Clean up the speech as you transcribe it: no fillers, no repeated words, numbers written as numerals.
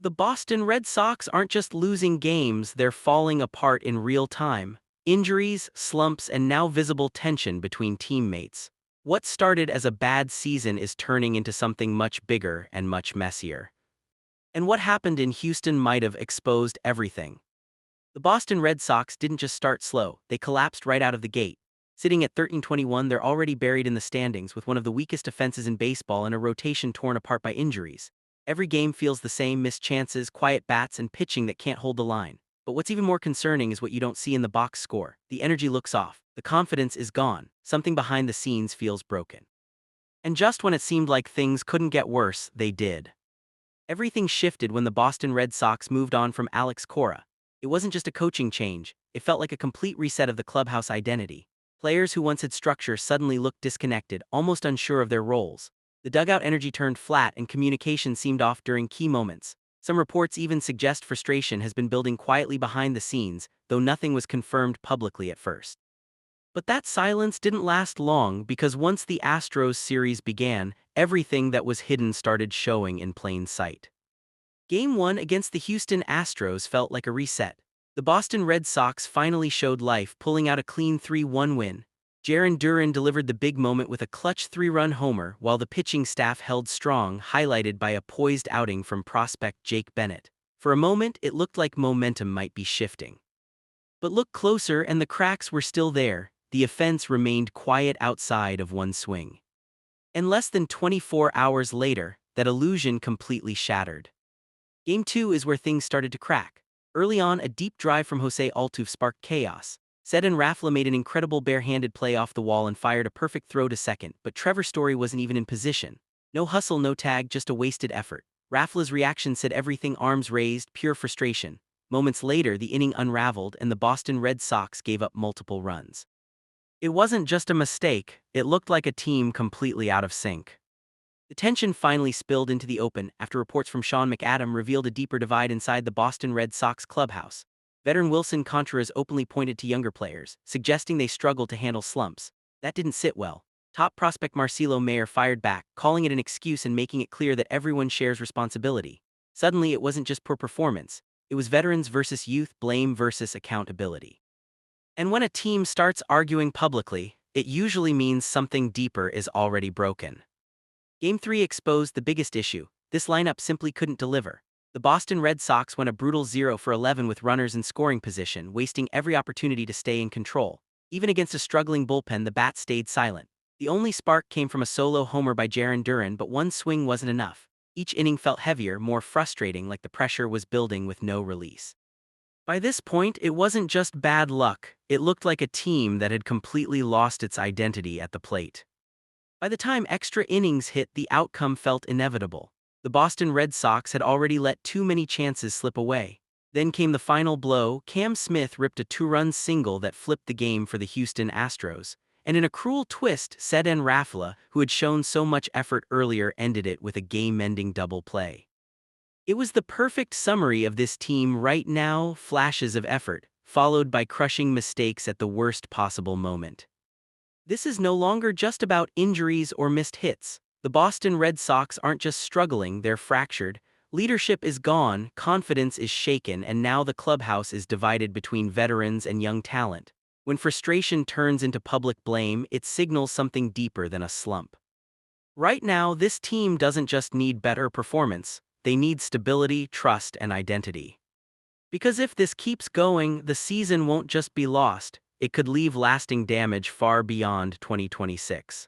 The Boston Red Sox aren't just losing games, they're falling apart in real time. Injuries, slumps, and now visible tension between teammates. What started as a bad season is turning into something much bigger and much messier. And what happened in Houston might have exposed everything. The Boston Red Sox didn't just start slow, they collapsed right out of the gate. Sitting at 13-21, they're already buried in the standings with one of the weakest offenses in baseball and a rotation torn apart by injuries. Every game feels the same: missed chances, quiet bats, and pitching that can't hold the line. But what's even more concerning is what you don't see in the box score. The energy looks off, the confidence is gone, something behind the scenes feels broken. And just when it seemed like things couldn't get worse, they did. Everything shifted when the Boston Red Sox moved on from Alex Cora. It wasn't just a coaching change, it felt like a complete reset of the clubhouse identity. Players who once had structure suddenly looked disconnected, almost unsure of their roles. The dugout energy turned flat and communication seemed off during key moments. Some reports even suggest frustration has been building quietly behind the scenes, though nothing was confirmed publicly at first. But that silence didn't last long, because once the Astros series began, everything that was hidden started showing in plain sight. Game 1 against the Houston Astros felt like a reset. The Boston Red Sox finally showed life, pulling out a clean 3-1 win. Jarren Duran delivered the big moment with a clutch 3-run homer, while the pitching staff held strong, highlighted by a poised outing from prospect Jake Bennett. For a moment, it looked like momentum might be shifting. But look closer and the cracks were still there. The offense remained quiet outside of one swing. And less than 24 hours later, that illusion completely shattered. Game 2 is where things started to crack. Early on, a deep drive from Jose Altuve sparked chaos. Ceddanne Rafaela made an incredible bare-handed play off the wall and fired a perfect throw to second, but Trevor Story wasn't even in position. No hustle, no tag, just a wasted effort. Rafaela's reaction said everything: arms raised, pure frustration. Moments later, the inning unraveled and the Boston Red Sox gave up multiple runs. It wasn't just a mistake, it looked like a team completely out of sync. The tension finally spilled into the open after reports from Sean McAdam revealed a deeper divide inside the Boston Red Sox clubhouse. Veteran Wilson Contreras openly pointed to younger players, suggesting they struggled to handle slumps. That didn't sit well. Top prospect Marcelo Mayer fired back, calling it an excuse and making it clear that everyone shares responsibility. Suddenly, it wasn't just poor performance, it was veterans versus youth, blame versus accountability. And when a team starts arguing publicly, it usually means something deeper is already broken. Game 3 exposed the biggest issue: this lineup simply couldn't deliver. The Boston Red Sox went a brutal 0 for 11 with runners in scoring position, wasting every opportunity to stay in control. Even against a struggling bullpen, the bats stayed silent. The only spark came from a solo homer by Jarren Duran, but one swing wasn't enough. Each inning felt heavier, more frustrating, like the pressure was building with no release. By this point, it wasn't just bad luck, it looked like a team that had completely lost its identity at the plate. By the time extra innings hit, the outcome felt inevitable. The Boston Red Sox had already let too many chances slip away. Then came the final blow. Cam Smith ripped a 2-run single that flipped the game for the Houston Astros. And in a cruel twist, Ceddanne Rafaela, who had shown so much effort earlier, ended it with a game-ending double play. It was the perfect summary of this team right now: flashes of effort, followed by crushing mistakes at the worst possible moment. This is no longer just about injuries or missed hits. The Boston Red Sox aren't just struggling, they're fractured. Leadership is gone, confidence is shaken, and now the clubhouse is divided between veterans and young talent. When frustration turns into public blame, it signals something deeper than a slump. Right now, this team doesn't just need better performance, they need stability, trust, and identity. Because if this keeps going, the season won't just be lost, it could leave lasting damage far beyond 2026.